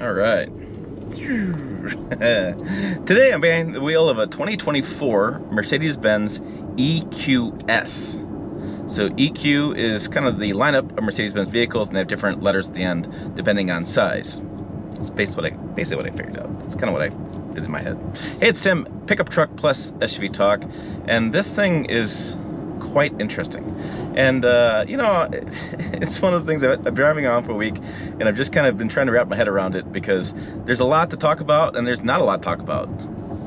All right. Today I'm behind the wheel of a 2024 Mercedes-Benz EQS. So EQ is kind of the lineup of Mercedes-Benz vehicles, and they have different letters at the end depending on size. It's basically what I figured out. It's kind of what I did in my head. Hey, it's Tim, pickup truck plus SUV talk, and this thing is quite interesting. And you know, it's one of those things I've been driving on for a week, and I've just kind of been trying to wrap my head around it because there's a lot to talk about and there's not a lot to talk about.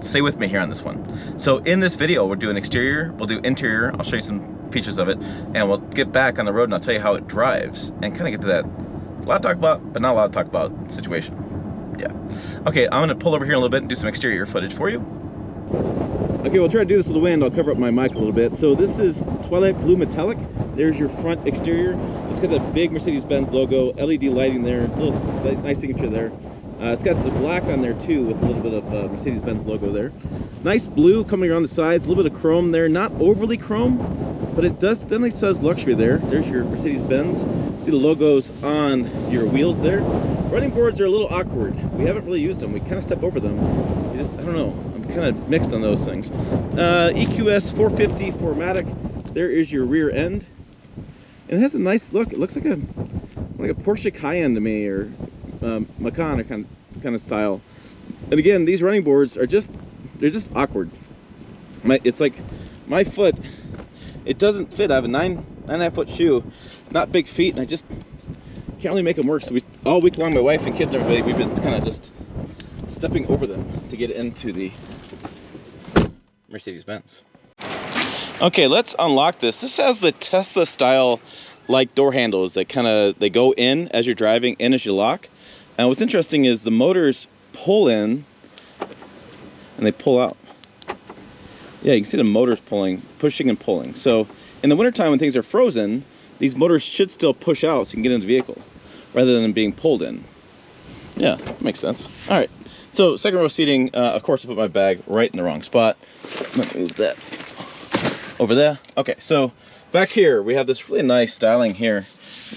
Stay with me here on this one. So in this video, we'll do an exterior, we'll do interior, I'll show you some features of it, and we'll get back on the road and I'll tell you how it drives and kind of get to that a lot to talk about, but not a lot to talk about situation. Yeah. Okay, I'm gonna pull over here a little bit and do some exterior footage for you. Okay, we'll try to do this with the wind. I'll cover up my mic a little bit. So this is Twilight Blue Metallic. There's your front exterior. It's got the big Mercedes-Benz logo, LED lighting there, little nice signature there. It's got the black on there too with a little bit of Mercedes-Benz logo there. Nice blue coming around the sides, a little bit of chrome there, not overly chrome, but it definitely says luxury there. There's your Mercedes-Benz. See the logos on your wheels there. Running boards are a little awkward. We haven't really used them. We kind of step over them. I don't know. I'm kind of mixed on those things. EQS 450 4MATIC. There is your rear end. And it has a nice look. It looks like a Porsche Cayenne to me, or Macan, or kind of style. And again, these running boards are they're just awkward. It's like my foot, it doesn't fit. I have a 9.5 foot shoe, not big feet, and I just can't really make them work. So all week long, my wife and kids and everybody, we've been kind of just stepping over them to get into the Mercedes-Benz. Okay, let's unlock this. This has the Tesla style like door handles that they go in as you're driving, in as you lock. And what's interesting is the motors pull in and they pull out. Yeah, you can see the motors pushing and pulling. So in the wintertime when things are frozen, these motors should still push out so you can get into the vehicle rather than being pulled in. Yeah, makes sense. All right, so second row seating, of course I put my bag right in the wrong spot. Let me move that over there. Okay, so back here we have this really nice styling here,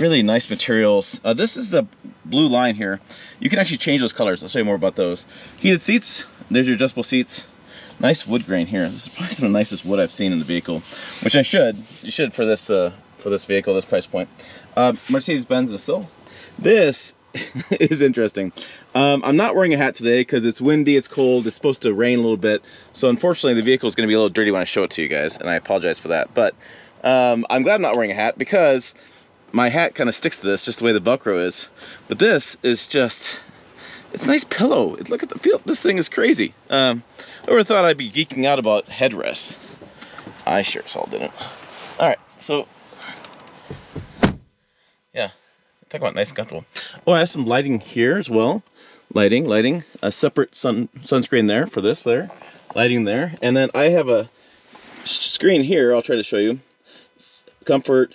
really nice materials. This is the blue line here. You can actually change those colors. I'll show you more about those. Heated seats, there's your adjustable seats. Nice wood grain here. This is probably some of the nicest wood I've seen in the vehicle, which you should for this vehicle, this price point. Mercedes-Benz is still. This is interesting. I'm not wearing a hat today because it's windy, it's cold, it's supposed to rain a little bit. So unfortunately the vehicle is going to be a little dirty when I show it to you guys, and I apologize for that. But I'm glad I'm not wearing a hat because my hat kind of sticks to this, just the way the Velcro is. But this is just, it's a nice pillow. Look at the feel. This thing is crazy. I never thought I'd be geeking out about headrests. I sure as hell didn't. All right, so yeah, talk about nice and comfortable. Oh, I have some lighting here as well. Lighting. A separate sunscreen there for this there. Lighting there, and then I have a screen here. I'll try to show you. Comfort,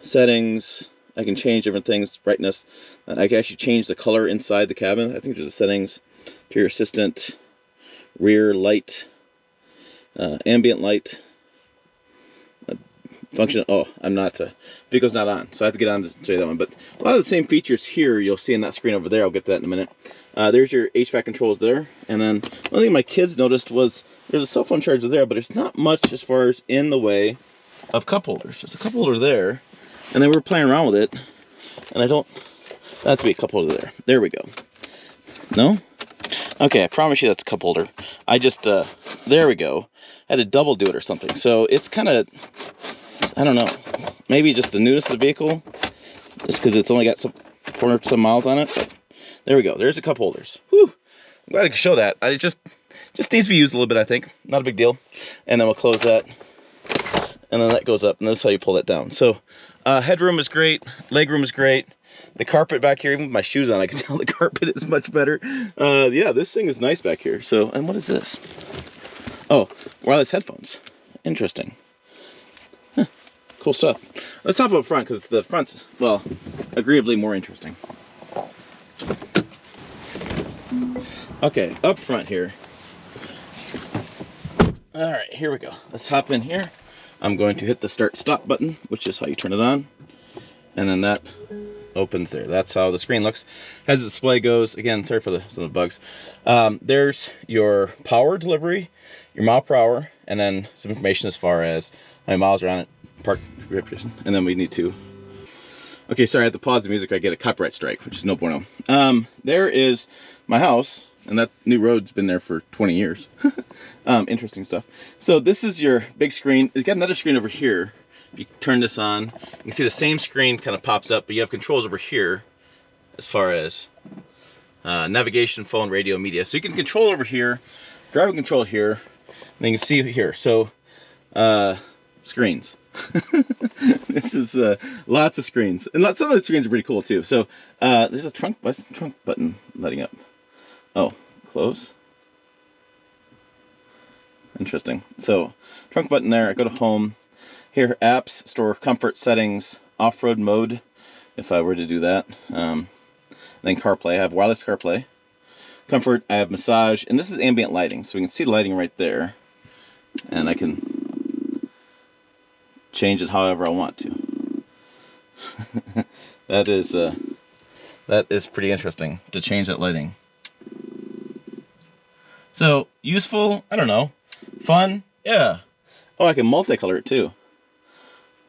settings. I can change different things, brightness. I can actually change the color inside the cabin. I think there's a settings, interior assistant, rear light, ambient light, function. Oh, I'm not, vehicle's not on, so I have to get on to show you that one. But a lot of the same features here you'll see in that screen over there. I'll get to that in a minute. There's your HVAC controls there. And then one thing my kids noticed was there's a cell phone charger there, but there's not much as far as in the way of cup holders. There's a cup holder there, and then we're playing around with it, and that has to be a cup holder there. There we go. No? Okay, I promise you that's a cup holder. I just, there we go. I had to double do it or something. So it's kind of, I don't know, maybe just the newness of the vehicle, just because it's only got some 400 some miles on it. But there we go. There's the cup holders. Whew. I'm glad I could show that. It just needs to be used a little bit, I think. Not a big deal. And then we'll close that. And then that goes up, and that's how you pull that down. So headroom is great, legroom is great. The carpet back here, even with my shoes on, I can tell the carpet is much better. Yeah, this thing is nice back here. So, and what is this? Oh, wireless headphones. Interesting. Huh, cool stuff. Let's hop up front, because the front's, well, agreeably more interesting. Okay, up front here. All right, here we go. Let's hop in here. I'm going to hit the start stop button, which is how you turn it on. And then that opens there. That's how the screen looks. As the display goes, again, sorry for some of the bugs. There's your power delivery, your mile per hour, and then some information as far as how many miles are on it, park position, and then we need to. Okay, sorry, I have to pause the music. I get a copyright strike, which is no bueno. There is my house, and that new road's been there for 20 years. Interesting stuff. So this is your big screen. It's got another screen over here. If you turn this on, you can see the same screen kind of pops up, but you have controls over here as far as navigation, phone, radio, media. So you can control over here, driver control here, and then you can see here. So screens. This is lots of screens, and some of the screens are pretty cool too. So there's a trunk button lighting up. Oh, close. Interesting. So trunk button there. I go to home. Here, apps, store, comfort, settings, off-road mode, if I were to do that. Then CarPlay. I have wireless CarPlay. Comfort, I have massage, and this is ambient lighting, so we can see the lighting right there, and I can change it however I want to. That is pretty interesting to change that lighting. So useful, I don't know. Fun, yeah. Oh, I can multicolor it too.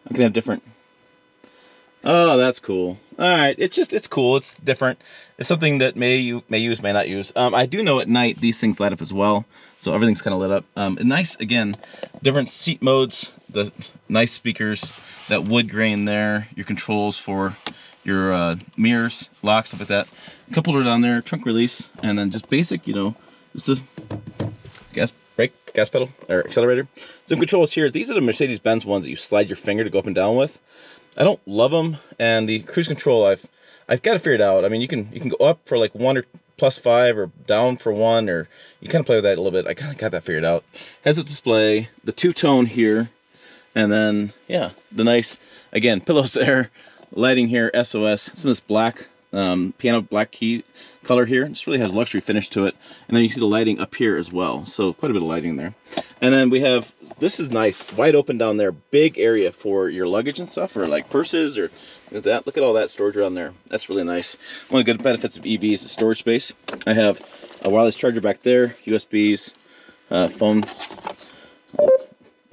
I can have different. Oh, that's cool. All right, it's cool. It's different. It's something that you may use, may not use. I do know at night these things light up as well, so everything's kind of lit up. Nice, again, different seat modes. The nice speakers, that wood grain there. Your controls for your mirrors, locks, stuff like that. A couple are down there. Trunk release, and then just basic, you know, just a gas brake, gas pedal, or accelerator. Some controls here. These are the Mercedes-Benz ones that you slide your finger to go up and down with. I don't love them, and the cruise control I've got to figure it out. I mean, you can go up for like 1 or +5, or down for 1, or you kind of play with that a little bit. I kind of got that figured out. Has a display, the two-tone here, and then yeah, the nice, again, pillows there, lighting here, SOS. Some of this black piano black key color here. This really has luxury finish to it. And then you see the lighting up here as well. So quite a bit of lighting there. And then we have, this is nice, wide open down there, big area for your luggage and stuff, or like purses, or that. Look at all that storage around there. That's really nice. One of the good benefits of EVs is storage space. I have a wireless charger back there, USBs, phone.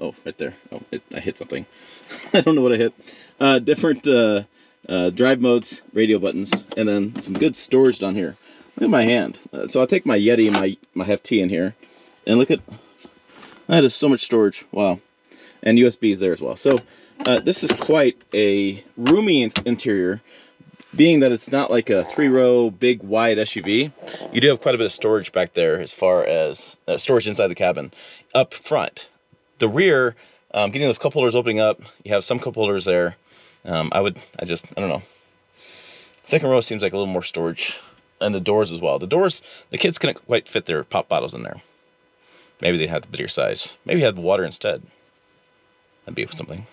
Oh, right there. Oh, I hit something. I don't know what I hit. Different drive modes, radio buttons, and then some good storage down here. Look at my hand. So I'll take my Yeti and my Hef T in here, and look at that is so much storage. Wow. And USBs there as well. So this is quite a roomy interior, being that it's not like a 3-row big wide SUV. You do have quite a bit of storage back there as far as storage inside the cabin. Up front, the rear, getting those cup holders opening up, you have some cup holders there. I don't know. Second row seems like a little more storage, and the doors as well. The doors, the kids couldn't quite fit their pop bottles in there. Maybe they had the bigger size. Maybe had the water instead. That'd be something.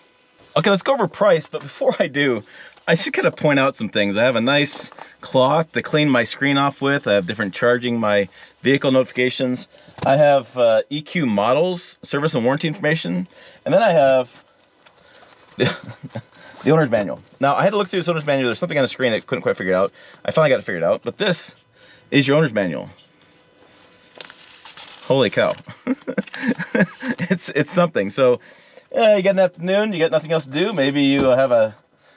Okay, let's go over price, but before I do, I should kind of point out some things. I have a nice cloth to clean my screen off with. I have different charging my vehicle notifications. I have EQ models, service and warranty information, and then I have the owner's manual. Now, I had to look through this owner's manual. There's something on the screen I couldn't quite figure out. I finally got it figured out, but this is your owner's manual. Holy cow. It's something. So you got an afternoon, you got nothing else to do. Maybe you have a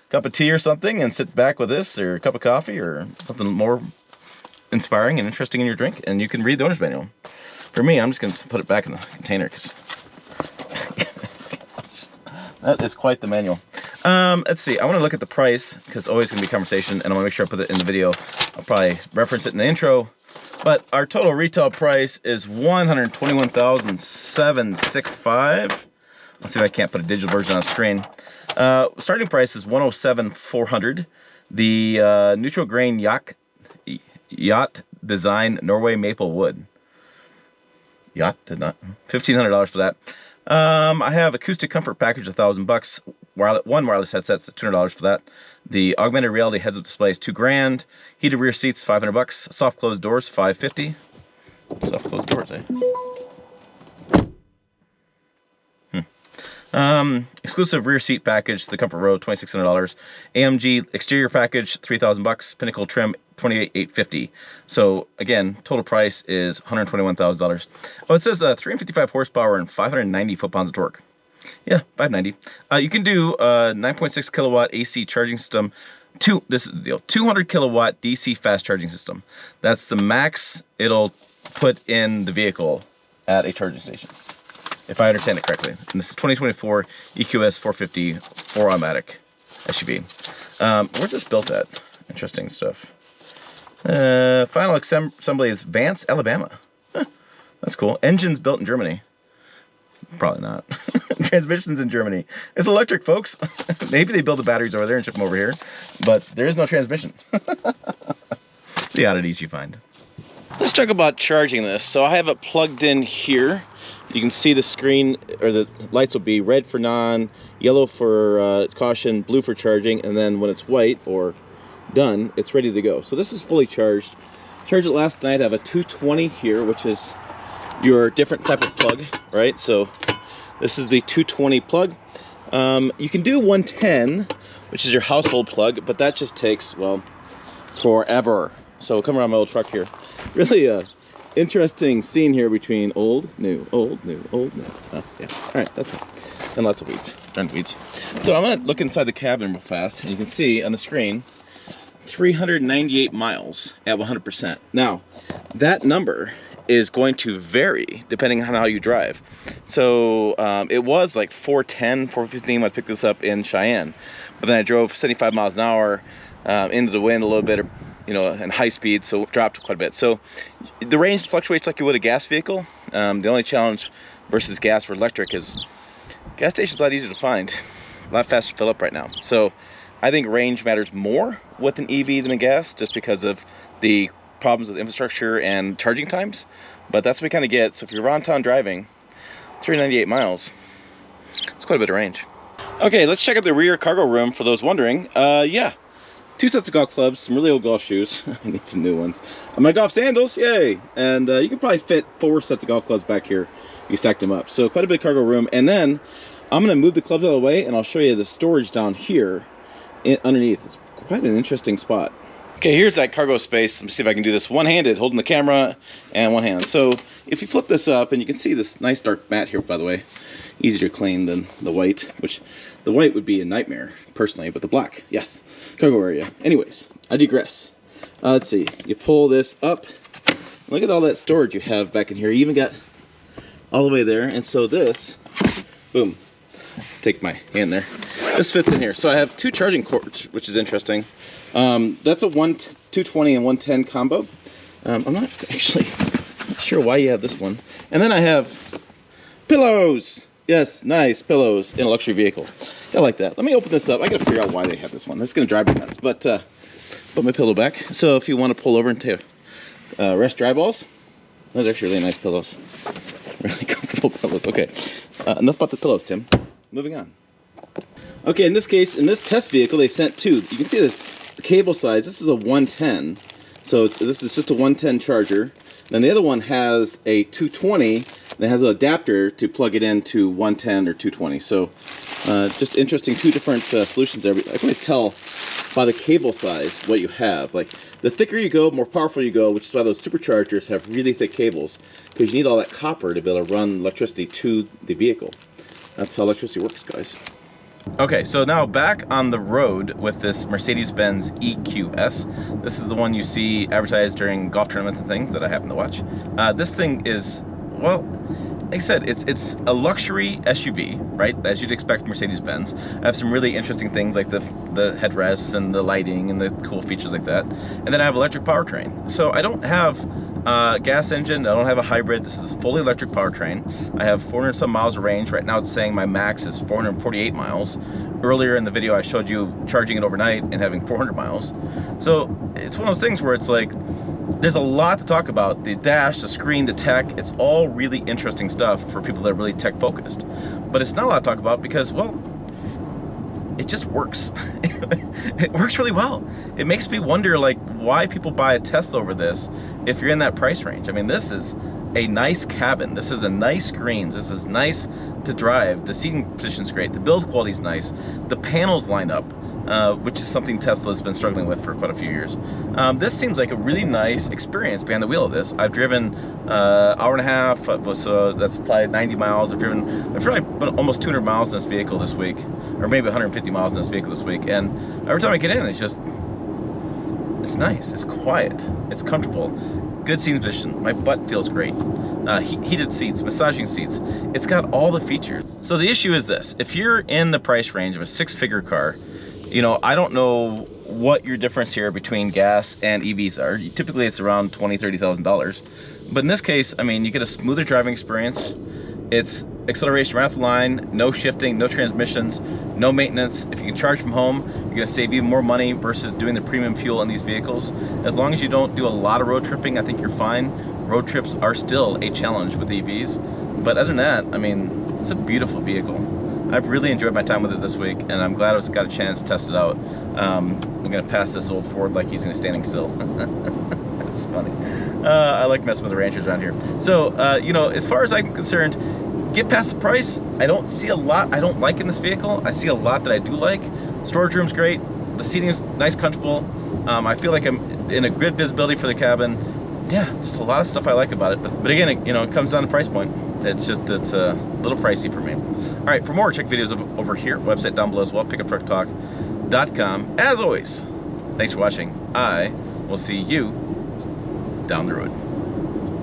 cup of tea or something and sit back with this, or a cup of coffee, or something more inspiring and interesting in your drink, and you can read the owner's manual. For me, I'm just going to put it back in the container, because that is quite the manual. Let's see. I want to look at the price, because always going to be conversation, and I want to make sure I put it in the video. I'll probably reference it in the intro. But our total retail price is $121,765. Let's see if I can't put a digital version on the screen. Starting price is $107,400. The neutral grain yacht design Norway maple wood. Yacht did not. $1,500 for that. I have acoustic comfort package, $1,000. One wireless headset's $200 for that. The augmented reality heads-up display is $2,000. Heated rear seats, $500. Soft closed doors, $550. Soft closed doors, eh? Exclusive rear seat package, the Comfort Row, $2,600. AMG exterior package, $3,000. Pinnacle trim, $28,850. So again, total price is $121,000. Oh, it says 355 horsepower and 590 foot-pounds of torque. Yeah, 590. You can do 9.6 kilowatt AC charging system. This is the deal. 200 kilowatt DC fast charging system. That's the max it'll put in the vehicle at a charging station, if I understand it correctly. And this is 2024 EQS 450 4-automatic SUV. Where's this built at? Interesting stuff. Final assembly is Vance, Alabama. Huh, that's cool. Engines built in Germany. Probably not. Transmissions in Germany. It's electric, folks. Maybe they build the batteries over there and ship them over here, but there is no transmission. The oddities you find. Let's talk about charging this. So I have it plugged in here. You can see the screen, or the lights will be red for non, yellow for caution, blue for charging, and then when it's white or done, it's ready to go. So this is fully charged. Charged it last night. I have a 220 here, which is your different type of plug, right? So this is the 220 plug. You can do 110, which is your household plug, but that just takes, well, forever. So come around my old truck here. Really interesting scene here between old, new, old, new, old, new. Oh, yeah. All right, that's fine. And lots of weeds. Darn weeds. So I'm gonna look inside the cabin real fast, and you can see on the screen 398 miles at 100%. Now, that number is going to vary depending on how you drive. So it was like 410, 415 when I picked this up in Cheyenne, but then I drove 75 miles an hour into the wind a little bit, you know, and high speed, so it dropped quite a bit. So the range fluctuates like you would a gas vehicle. The only challenge versus gas for electric is gas station's a lot easier to find, a lot faster to fill up right now. So I think range matters more with an EV than a gas, just because of the problems with infrastructure and charging times. But that's what we kind of get. So if you're around town driving, 398 miles, it's quite a bit of range. Okay, let's check out the rear cargo room for those wondering. Yeah, 2 sets of golf clubs, some really old golf shoes. I need some new ones. My golf sandals, yay! And you can probably fit 4 sets of golf clubs back here if you stacked them up. So quite a bit of cargo room. And then I'm gonna move the clubs out of the way, and I'll show you the storage down here underneath. It's quite an interesting spot. Okay, here's that cargo space. Let me see if I can do this one-handed, holding the camera and one hand. So if you flip this up, and you can see this nice dark mat here, by the way, easier to clean than the white, which the white would be a nightmare personally, but the black, yes, cargo area. Anyways, I digress. Let's see, you pull this up, look at all that storage you have back in here. You even got all the way there, and so this, boom, take my hand there, this fits in here. So I have 2 charging cords, which is interesting. That's a 220 and 110 combo. I'm not actually sure why you have this one. And then I have pillows. Yes, nice pillows in a luxury vehicle. I like that. Let me open this up. I gotta figure out why they have this one. This is gonna drive me nuts. But put my pillow back. So if you want to pull over and take rest dry balls, those are actually really nice pillows. Really comfortable pillows. Okay, enough about the pillows, Tim. Moving on. Okay, in this case, in this test vehicle, they sent 2. You can see the cable size. This is a 110, so this is just a 110 charger. Then the other one has a 220 that has an adapter to plug it into 110 or 220. So just interesting, 2 different solutions there. But I can always tell by the cable size what you have. Like the thicker you go, more powerful you go, which is why those superchargers have really thick cables, because you need all that copper to be able to run electricity to the vehicle. That's how electricity works, guys. Okay, so now back on the road with this Mercedes-Benz EQS. This is the one you see advertised during golf tournaments and things that I happen to watch. This thing is, well, like I said, it's a luxury SUV, right? As you'd expect from Mercedes-Benz. I have some really interesting things like the headrests and the lighting and the cool features like that. And then I have electric powertrain. So I don't have gas engine, I don't have a hybrid. This is a fully electric powertrain. I have 400 some miles of range. Right now it's saying my max is 448 miles. Earlier in the video I showed you charging it overnight and having 400 miles. So it's one of those things where it's like, there's a lot to talk about. The dash, the screen, the tech, it's all really interesting stuff for people that are really tech focused. But it's not a lot to talk about because, well, it just works. It works really well. It makes me wonder, like, why people buy a Tesla over this if you're in that price range. I mean, this is a nice cabin. This is a nice screens. This is nice to drive. The seating position's great. The build quality is nice. The panels line up, which is something Tesla's been struggling with for quite a few years. This seems like a really nice experience behind the wheel of this. I've driven hour and a half, so that's probably 90 miles. I've probably almost 200 miles in this vehicle this week, or maybe 150 miles in this vehicle this week. And every time I get in, it's nice, it's quiet, it's comfortable, good seating position, my butt feels great, heated seats, massaging seats, it's got all the features. So the issue is this: if you're in the price range of a six-figure car, you know, I don't know what your difference here between gas and EVs are. Typically it's around $20,000, $30,000. But in this case, I mean, you get a smoother driving experience. It's acceleration right off the line, no shifting, no transmissions, no maintenance. If you can charge from home, you're gonna save even more money versus doing the premium fuel in these vehicles. As long as you don't do a lot of road tripping, I think you're fine. Road trips are still a challenge with EVs. But other than that, I mean, it's a beautiful vehicle. I've really enjoyed my time with it this week, and I'm glad I got a chance to test it out. I'm gonna pass this old Ford like he's standing still. That's funny. I like messing with the ranchers around here. So, you know, as far as I'm concerned, get past the price. I don't see a lot I don't like in this vehicle. I see a lot that I do like. Storage room's great. The seating is nice, comfortable. I feel like I'm in a good visibility for the cabin. Yeah, just a lot of stuff I like about it. But again, you know, it comes down to price point. It's a little pricey for me. All right, for more, check videos over here, website down below as well, pickuptrucktalk.com. As always, thanks for watching. I will see you down the road.